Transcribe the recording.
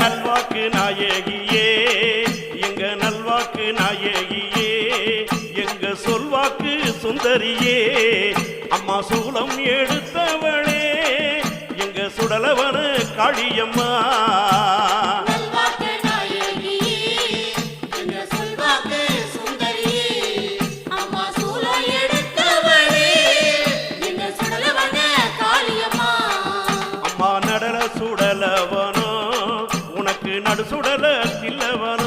நல்வாக்கு நாயகியே எங்க நல்வாக்கு நாயகியே எங்க சொல்வாக்கு சுந்தரியே அம்மா சூலம் எடுத்தவளே எங்க சுடலவன காளியம்மா சுடலவனோ உனக்கு நடு சுடல இல்லவனோ